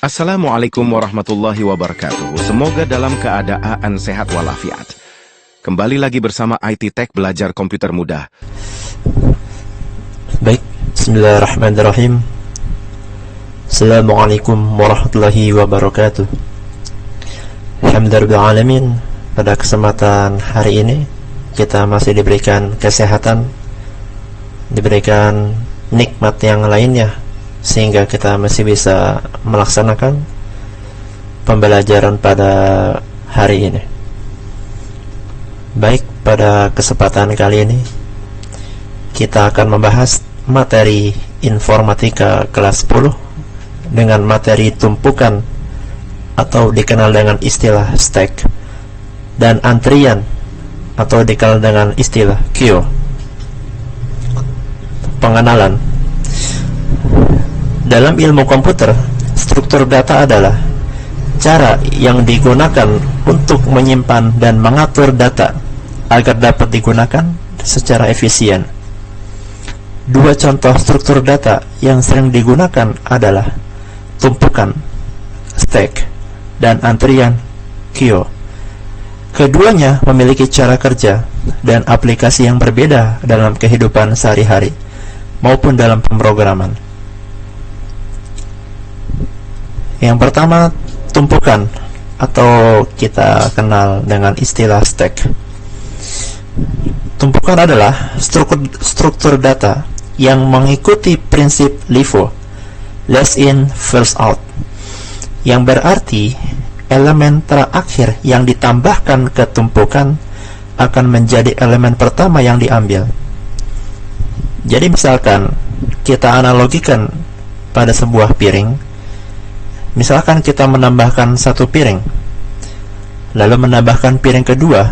Assalamualaikum warahmatullahi wabarakatuh. Semoga dalam keadaan sehat walafiat. Kembali lagi bersama IT Tech Belajar Komputer Mudah. Baik, bismillahirrahmanirrahim. Assalamualaikum warahmatullahi wabarakatuh. Alhamdulillah alamin. Pada kesempatan hari ini kita masih diberikan kesehatan, diberikan nikmat yang lainnya, sehingga kita masih bisa melaksanakan pembelajaran pada hari ini. Baik, pada kesempatan kali ini kita akan membahas materi informatika kelas 10 dengan materi tumpukan atau dikenal dengan istilah stack, dan antrian atau dikenal dengan istilah queue. Pengenalan. Dalam ilmu komputer, struktur data adalah cara yang digunakan untuk menyimpan dan mengatur data agar dapat digunakan secara efisien. Dua contoh struktur data yang sering digunakan adalah tumpukan stack dan antrian queue. Keduanya memiliki cara kerja dan aplikasi yang berbeda dalam kehidupan sehari-hari maupun dalam pemrograman. Yang pertama, tumpukan atau kita kenal dengan istilah stack. Tumpukan adalah struktur data yang mengikuti prinsip LIFO, last in first out, yang berarti elemen terakhir yang ditambahkan ke tumpukan akan menjadi elemen pertama yang diambil. Jadi misalkan kita analogikan pada sebuah piring. Misalkan kita menambahkan satu piring, lalu menambahkan piring kedua,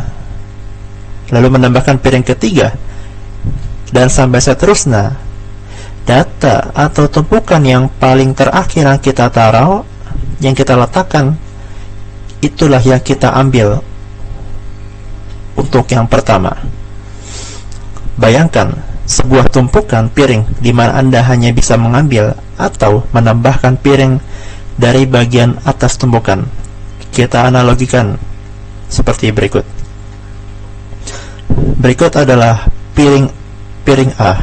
lalu menambahkan piring ketiga, dan sampai seterusnya. Data atau tumpukan yang paling terakhir yang kita taruh, yang kita letakkan, itulah yang kita ambil untuk yang pertama. Bayangkan sebuah tumpukan piring di mana Anda hanya bisa mengambil atau menambahkan piring dari bagian atas tumpukan. Kita analogikan seperti berikut. Berikut adalah piring A.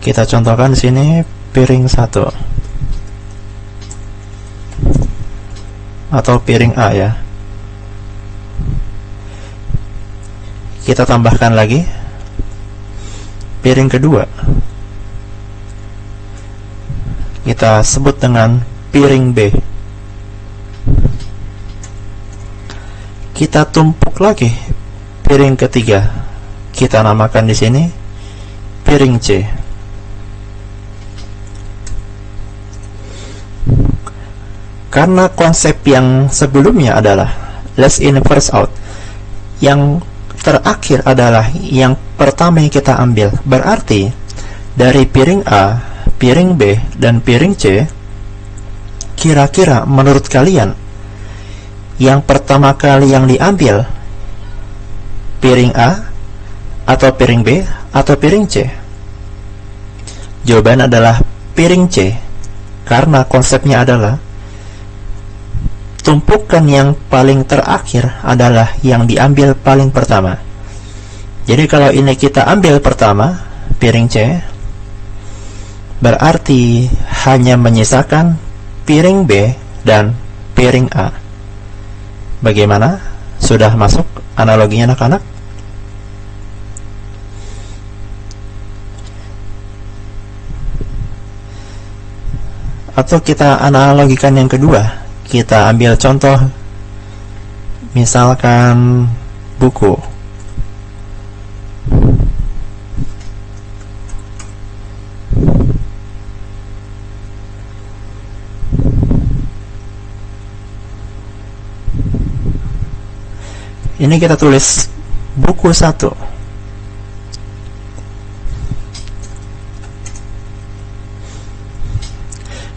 Kita contohkan di sini piring 1 atau piring A ya. Kita tambahkan lagi piring kedua, kita sebut dengan piring B. Kita tumpuk lagi piring ketiga, kita namakan di sini piring C. Karena konsep yang sebelumnya adalah last in first out, yang terakhir adalah yang pertama yang kita ambil, berarti dari piring A, piring B, dan piring C, kira-kira menurut kalian yang pertama kali yang diambil piring A atau piring B atau piring C? Jawaban adalah piring C, karena konsepnya adalah tumpukan yang paling terakhir adalah yang diambil paling pertama. Jadi kalau ini kita ambil pertama, piring C, berarti hanya menyisakan piring B dan piring A. Bagaimana? Sudah masuk analoginya anak-anak? Atau kita analogikan yang kedua. Kita ambil contoh, misalkan buku. Ini kita tulis buku 1.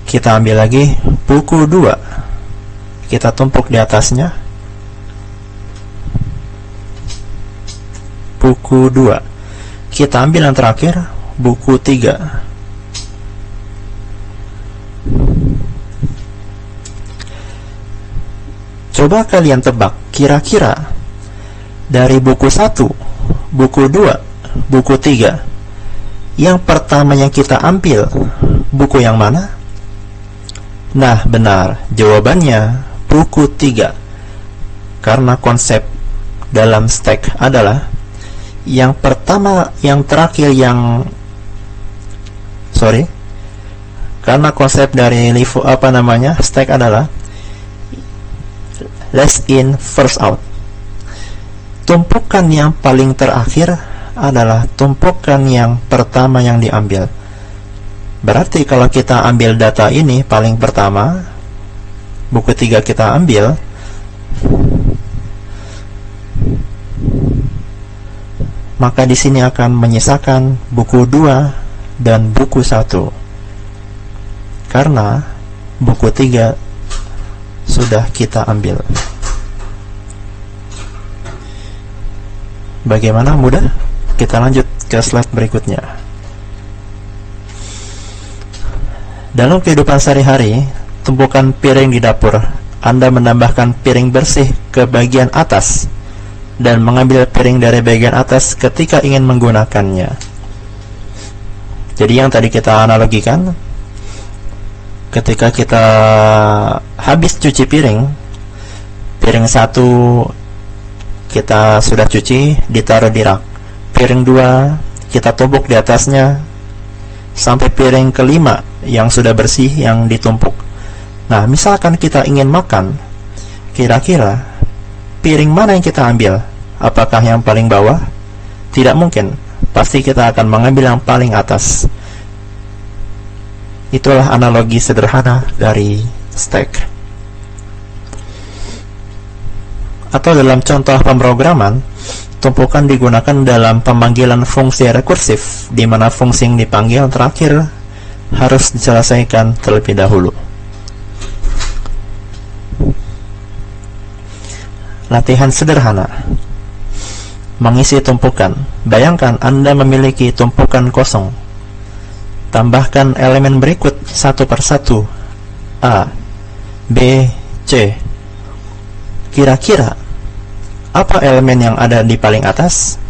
Kita ambil lagi buku 2. Kita tumpuk di atasnya buku 2. Kita ambil yang terakhir buku 3. Coba kalian tebak, kira-kira dari buku 1, buku 2, buku 3, yang pertama yang kita ambil, buku yang mana? Nah, benar, jawabannya buku 3. Karena konsep dalam stack adalah yang pertama, yang terakhir, karena konsep dari stack adalah last in first out. Tumpukan yang paling terakhir adalah tumpukan yang pertama yang diambil. Berarti kalau kita ambil data ini paling pertama, buku 3 kita ambil, maka di sini akan menyisakan buku 2 dan buku 1. Karena buku 3 sudah kita ambil. Bagaimana, mudah? Kita lanjut ke slide berikutnya. Dalam kehidupan sehari-hari, tumpukan piring di dapur, Anda menambahkan piring bersih ke bagian atas dan mengambil piring dari bagian atas ketika ingin menggunakannya. Jadi yang tadi kita analogikan, ketika kita habis cuci piring 1 kita sudah cuci, ditaruh di rak. Piring 2 kita tumpuk di atasnya sampai piring kelima yang sudah bersih yang ditumpuk. Nah, misalkan kita ingin makan, kira-kira piring mana yang kita ambil? Apakah yang paling bawah? Tidak mungkin. Pasti kita akan mengambil yang paling atas. Itulah analogi sederhana dari stack. Atau dalam contoh pemrograman, tumpukan digunakan dalam pemanggilan fungsi rekursif, di mana fungsi yang dipanggil terakhir harus diselesaikan terlebih dahulu. Latihan sederhana. Mengisi tumpukan. Bayangkan Anda memiliki tumpukan kosong. Tambahkan elemen berikut satu persatu. A, B, C. Kira-kira apa elemen yang ada di paling atas?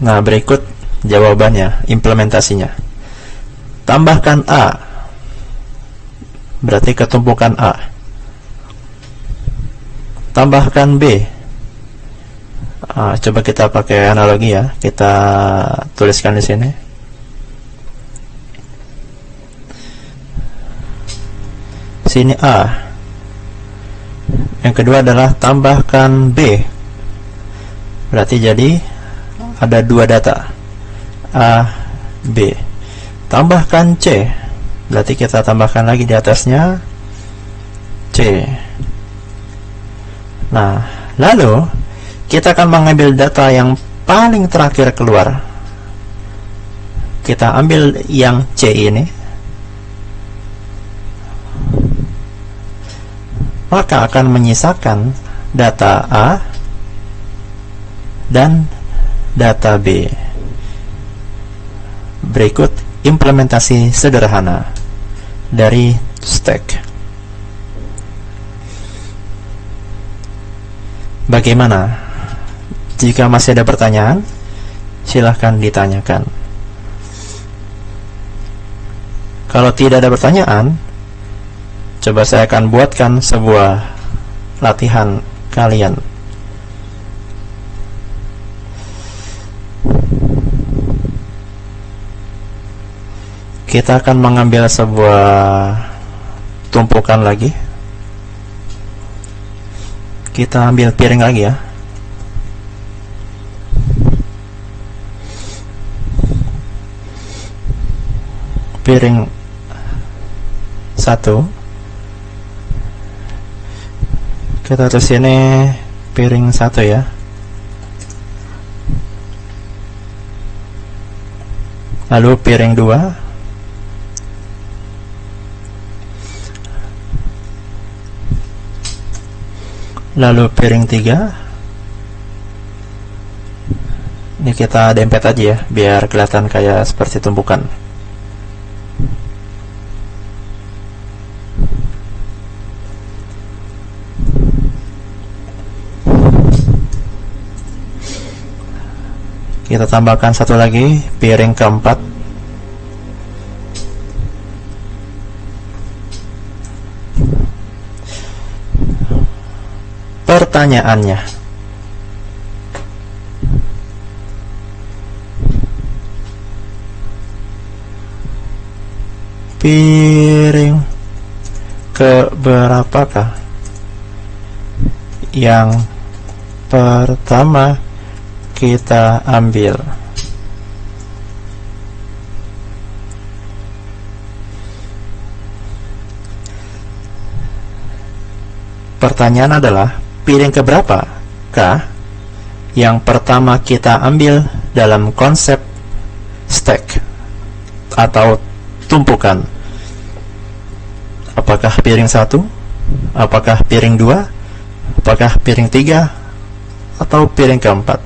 Nah, berikut jawabannya, implementasinya. Tambahkan A, berarti ketumpukan A. Tambahkan B. Coba kita pakai analogi ya. Kita tuliskan di sini. Sini A. Yang kedua adalah tambahkan B. Berarti jadi ada 2 data, A, B. Tambahkan C. Berarti kita tambahkan lagi di atasnya C. Nah, lalu kita akan mengambil data yang paling terakhir keluar. Kita ambil yang C ini, maka akan menyisakan data A dan data B. Berikut implementasi sederhana dari stack. Bagaimana? Jika masih ada pertanyaan, silahkan ditanyakan. Kalau tidak ada pertanyaan, coba saya akan buatkan sebuah latihan kalian. Kita akan mengambil sebuah tumpukan lagi. Kita ambil piring lagi ya. Piring 1. Kita terus sini piring 1 ya. Lalu piring 2. Lalu piring 3. Ini kita dempet aja ya, biar kelihatan kayak seperti tumpukan. Kita tambahkan satu lagi, piring keempat. Pertanyaannya, piring keberapakah yang pertama kita ambil? Pertanyaan adalah, piring keberapakah yang pertama kita ambil dalam konsep stack atau tumpukan? Apakah piring 1? Apakah piring 2? Apakah piring 3? Atau piring keempat?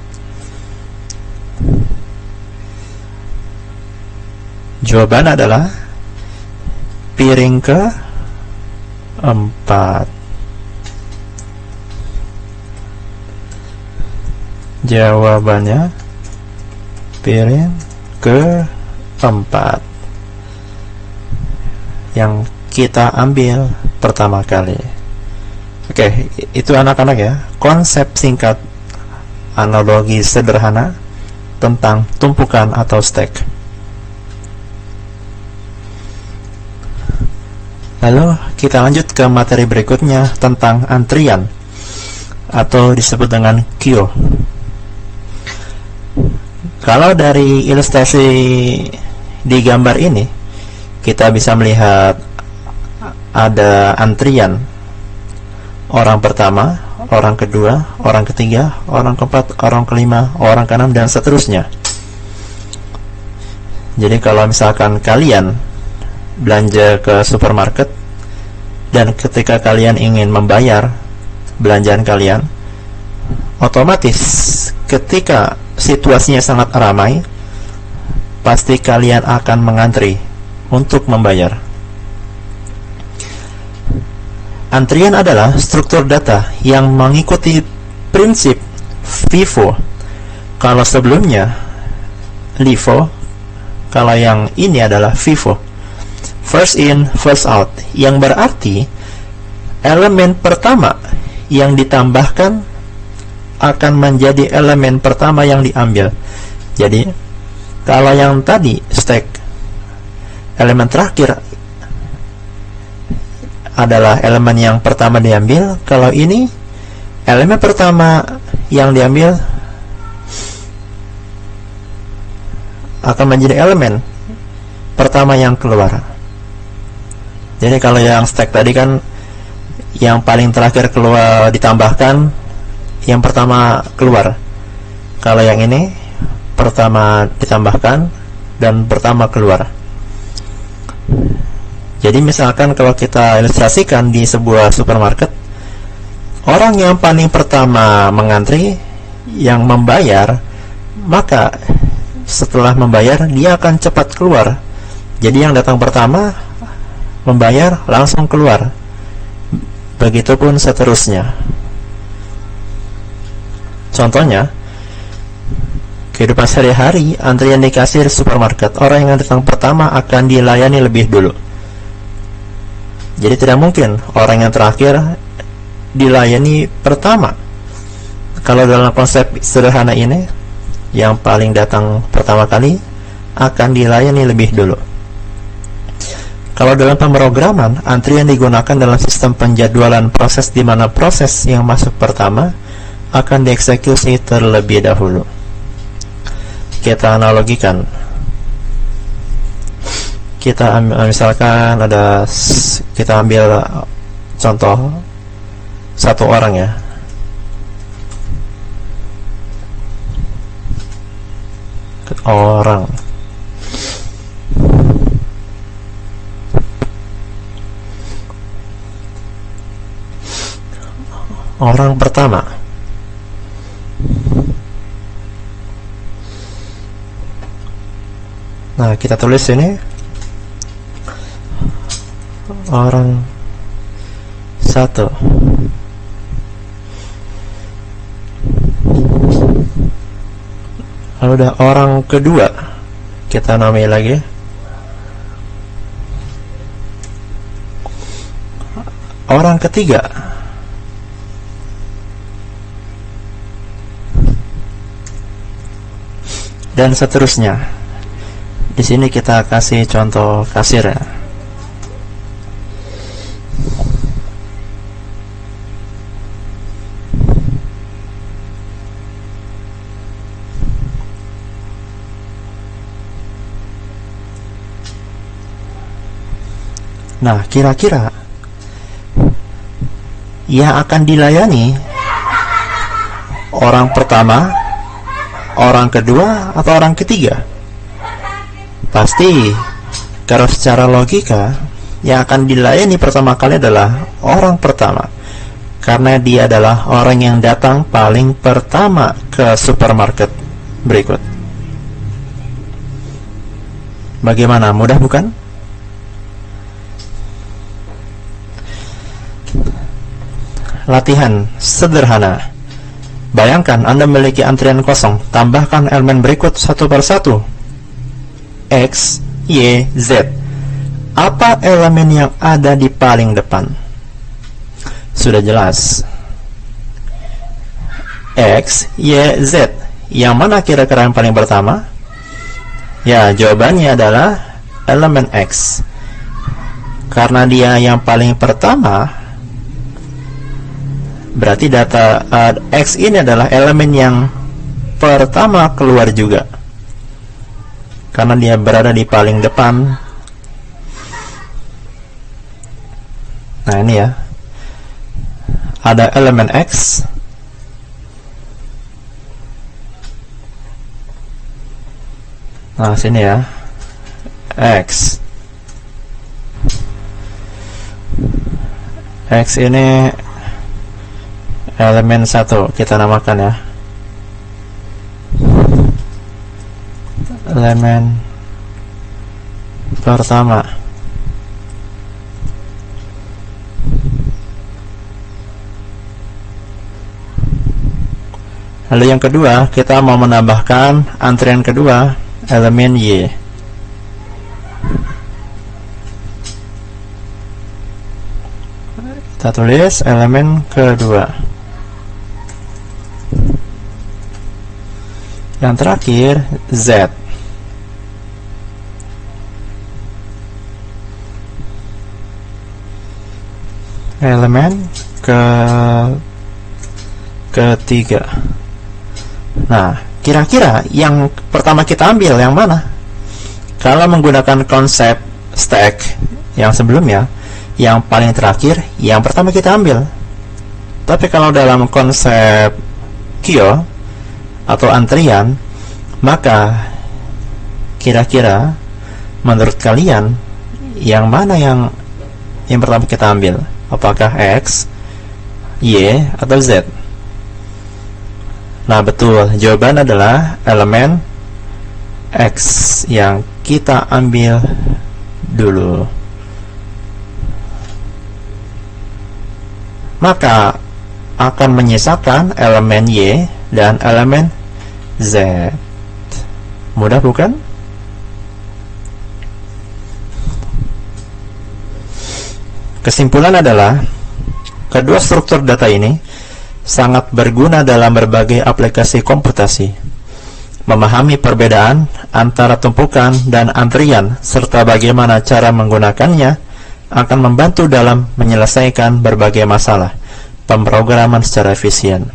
Jawaban adalah piring keempat. Jawabannya piring keempat yang kita ambil pertama kali. Oke, itu anak-anak ya, konsep singkat analogi sederhana tentang tumpukan atau stack. Lalu kita lanjut ke materi berikutnya tentang antrian atau disebut dengan queue. Kalau dari ilustrasi di gambar ini, kita bisa melihat ada antrian orang pertama, orang kedua, orang ketiga, orang keempat, orang kelima, orang keenam, dan seterusnya. Jadi kalau misalkan kalian belanja ke supermarket dan ketika kalian ingin membayar belanjaan kalian, otomatis ketika situasinya sangat ramai, pasti kalian akan mengantri untuk membayar. Antrian adalah struktur data yang mengikuti prinsip FIFO. Kalau sebelumnya LIFO, kalau yang ini adalah FIFO, first in, first out, yang berarti elemen pertama yang ditambahkan akan menjadi elemen pertama yang diambil. Jadi kalau yang tadi stack, elemen terakhir adalah elemen yang pertama diambil. Kalau ini elemen pertama yang diambil akan menjadi elemen pertama yang keluar. Jadi kalau yang stack tadi kan yang paling terakhir keluar ditambahkan, yang pertama keluar. Kalau yang ini pertama ditambahkan dan pertama keluar. Jadi misalkan kalau kita ilustrasikan di sebuah supermarket, orang yang paling pertama mengantri, yang membayar, maka setelah membayar dia akan cepat keluar. Jadi yang datang pertama membayar langsung keluar. Begitupun seterusnya. Contohnya, kehidupan sehari-hari, antrian di kasir supermarket, orang yang datang pertama akan dilayani lebih dulu. Jadi tidak mungkin orang yang terakhir dilayani pertama. Kalau dalam konsep sederhana ini, yang paling datang pertama kali akan dilayani lebih dulu. Kalau dalam pemrograman, antrian digunakan dalam sistem penjadwalan proses di mana proses yang masuk pertama akan dieksekusi terlebih dahulu. Kita analogikan. Kita misalkan kita ambil contoh satu orang ya. Orang pertama Nah, kita tulis ini orang 1. Lalu udah orang kedua, kita namai lagi orang ketiga. Dan seterusnya. Di sini kita kasih contoh kasir ya. Nah, kira-kira yang akan dilayani orang pertama, orang kedua, atau orang ketiga? Pasti, kalau secara logika, yang akan dilayani pertama kali adalah orang pertama, karena dia adalah orang yang datang paling pertama ke supermarket berikut. Bagaimana? Mudah bukan? Latihan sederhana. Bayangkan Anda memiliki antrian kosong. Tambahkan elemen berikut satu per satu. X, Y, Z. Apa elemen yang ada di paling depan? Sudah jelas. X, Y, Z. Yang mana kira-kira yang paling pertama? Ya, jawabannya adalah elemen X. Karena dia yang paling pertama, berarti data X ini adalah elemen yang pertama keluar juga, karena dia berada di paling depan. Nah, ini ya, ada elemen X, nah sini ya, X ini elemen 1, kita namakan ya, elemen pertama. Lalu yang kedua, kita mau menambahkan antrian kedua, elemen Y. Kita tulis elemen kedua. Yang terakhir, Z. Elemen ketiga. Nah, kira-kira yang pertama kita ambil yang mana? Kalau menggunakan konsep stack yang sebelumnya, yang paling terakhir, yang pertama kita ambil. Tapi kalau dalam konsep queue atau antrian, maka kira-kira menurut kalian yang mana yang pertama kita ambil? Apakah X, Y, atau Z? Nah, betul, jawaban adalah elemen X yang kita ambil dulu. Maka akan menyisakan elemen Y dan elemen Z. Mudah bukan? Kesimpulan adalah kedua struktur data ini sangat berguna dalam berbagai aplikasi komputasi. Memahami perbedaan antara tumpukan dan antrian serta bagaimana cara menggunakannya akan membantu dalam menyelesaikan berbagai masalah pemrograman secara efisien.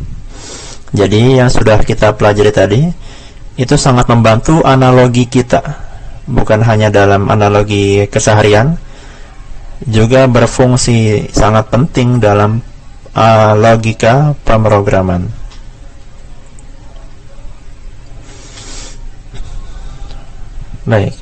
Jadi yang sudah kita pelajari tadi itu sangat membantu analogi kita, bukan hanya dalam analogi keseharian, juga berfungsi sangat penting dalam logika pemrograman. Baik.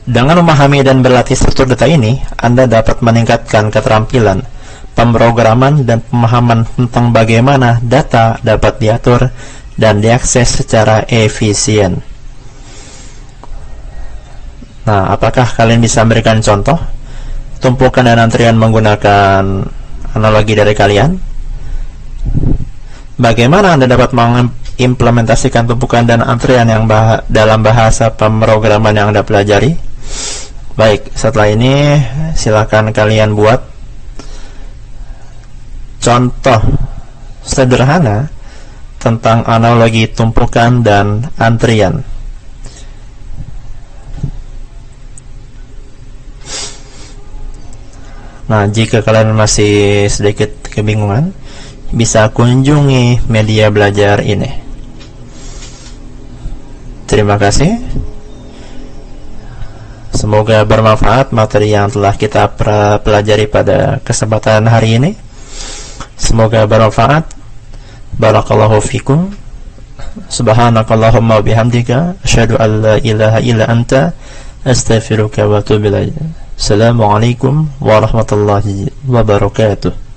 Dengan memahami dan berlatih struktur data ini, Anda dapat meningkatkan keterampilan pemrograman dan pemahaman tentang bagaimana data dapat diatur dan diakses secara efisien. Nah, apakah kalian bisa memberikan contoh tumpukan dan antrian menggunakan analogi dari kalian? Bagaimana Anda dapat mengimplementasikan tumpukan dan antrian yang dalam bahasa pemrograman yang Anda pelajari? Baik, setelah ini silakan kalian buat contoh sederhana tentang analogi tumpukan dan antrian. Nah, jika kalian masih sedikit kebingungan, bisa kunjungi media belajar ini. Terima kasih. Semoga bermanfaat materi yang telah kita pelajari pada kesempatan hari ini. Semoga bermanfaat. Barakallahu fikum. Subhanakallahumma bihamdika asyhadu an la ilaha illa anta astaghfiruka wa atubu ilaik. Assalamualaikum warahmatullahi wabarakatuh.